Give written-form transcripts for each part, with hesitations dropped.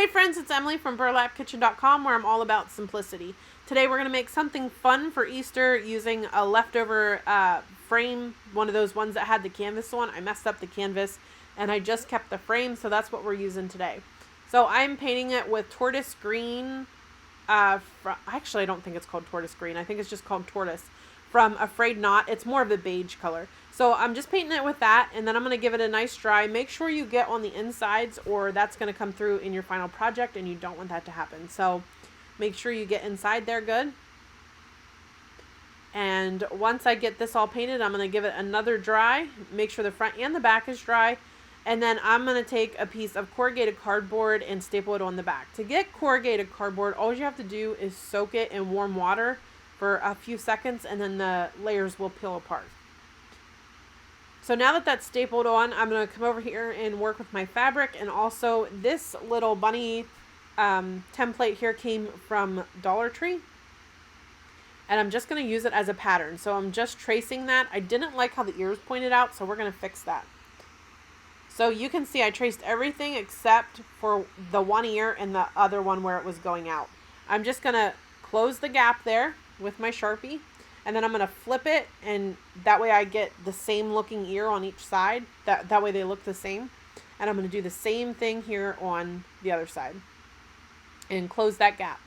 Hey friends, it's Emily from burlapkitchen.com, where I'm all about simplicity. Today we're going to make something fun for Easter using a leftover frame, one of those ones that had the canvas on. I messed up the canvas and I just kept the frame, so that's what we're using today. So I'm painting it with tortoise green. Actually, I don't think it's called tortoise green. I think it's just called tortoise from Afraid Not. It's more of the beige color. So I'm just painting it with that, and then I'm going to give it a nice dry. Make sure you get on the insides, or that's going to come through in your final project, and you don't want that to happen. So make sure you get inside there good. And once I get this all painted, I'm going to give it another dry. Make sure the front and the back is dry. And then I'm going to take a piece of corrugated cardboard and staple it on the back. To get corrugated cardboard, all you have to do is soak it in warm water for a few seconds, and then the layers will peel apart. So now that that's stapled on, I'm going to come over here and work with my fabric. And also this little bunny template here came from Dollar Tree. And I'm just going to use it as a pattern. So I'm just tracing that. I didn't like how the ears pointed out, so we're going to fix that. So you can see I traced everything except for the one ear and the other one where it was going out. I'm just going to close the gap there with my Sharpie. And then I'm going to flip it, and that way I get the same looking ear on each side. That way they look the same. And I'm going to do the same thing here on the other side. And close that gap.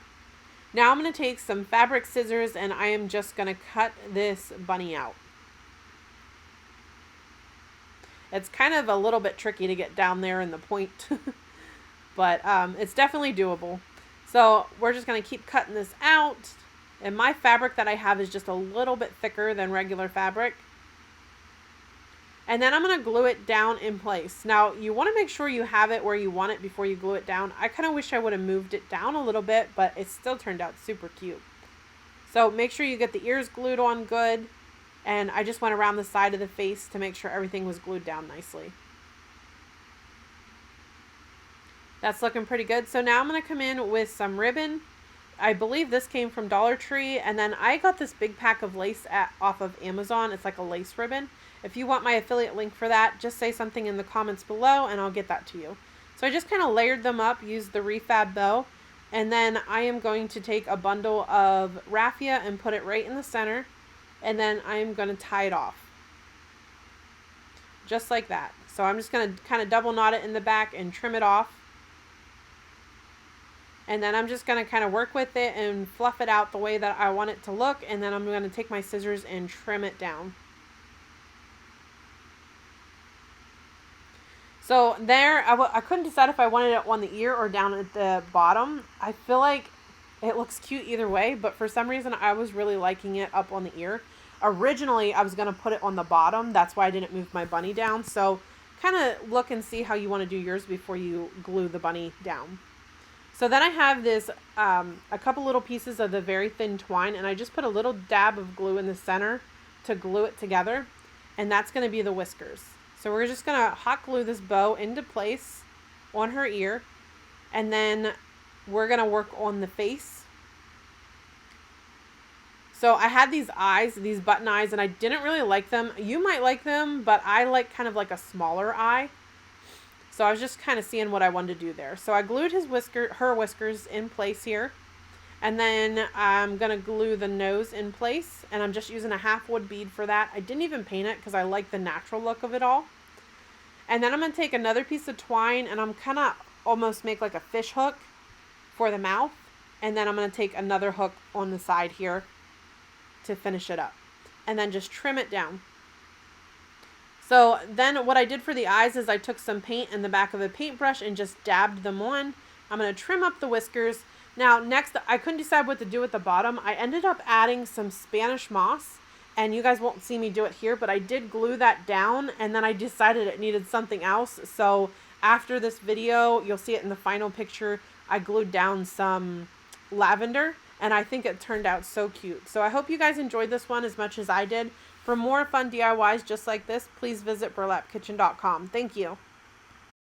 Now I'm going to take some fabric scissors, and I am just going to cut this bunny out. It's kind of a little bit tricky to get down there in the point. But it's definitely doable. So we're just going to keep cutting this out. And my fabric that I have is just a little bit thicker than regular fabric. And then I'm going to glue it down in place. Now, you want to make sure you have it where you want it before you glue it down. I kind of wish I would have moved it down a little bit, but it still turned out super cute. So make sure you get the ears glued on good. And I just went around the side of the face to make sure everything was glued down nicely. That's looking pretty good. So now I'm going to come in with some ribbon. I believe this came from Dollar Tree, and then I got this big pack of lace off of Amazon. It's like a lace ribbon. If you want my affiliate link for that, just say something in the comments below and I'll get that to you. So I just kind of layered them up, used the refab bow, and then I am going to take a bundle of raffia and put it right in the center, and then I am going to tie it off. Just like that. So I'm just going to kind of double knot it in the back and trim it off. And then I'm just going to kind of work with it and fluff it out the way that I want it to look. And then I'm going to take my scissors and trim it down. So there, I couldn't decide if I wanted it on the ear or down at the bottom. I feel like it looks cute either way, but for some reason I was really liking it up on the ear. Originally, I was going to put it on the bottom. That's why I didn't move my bunny down. So kind of look and see how you want to do yours before you glue the bunny down. So then I have this, a couple little pieces of the very thin twine, and I just put a little dab of glue in the center to glue it together, and that's going to be the whiskers. So we're just going to hot glue this bow into place on her ear, and then we're going to work on the face. So I had these eyes, these button eyes, and I didn't really like them. You might like them, but I like kind of like a smaller eye. So I was just kind of seeing what I wanted to do there. So I glued her whiskers in place here. And then I'm going to glue the nose in place. And I'm just using a half wood bead for that. I didn't even paint it because I like the natural look of it all. And then I'm going to take another piece of twine and I'm kind of almost make like a fish hook for the mouth. And then I'm going to take another hook on the side here to finish it up. And then just trim it down. So then what I did for the eyes is I took some paint in the back of a paintbrush and just dabbed them on. I'm going to trim up the whiskers. Now next, I couldn't decide what to do at the bottom. I ended up adding some Spanish moss, and you guys won't see me do it here, but I did glue that down, and then I decided it needed something else. So after this video, you'll see it in the final picture, I glued down some lavender, and I think it turned out so cute. So I hope you guys enjoyed this one as much as I did. For more fun DIYs just like this, please visit burlapkitchen.com. Thank you.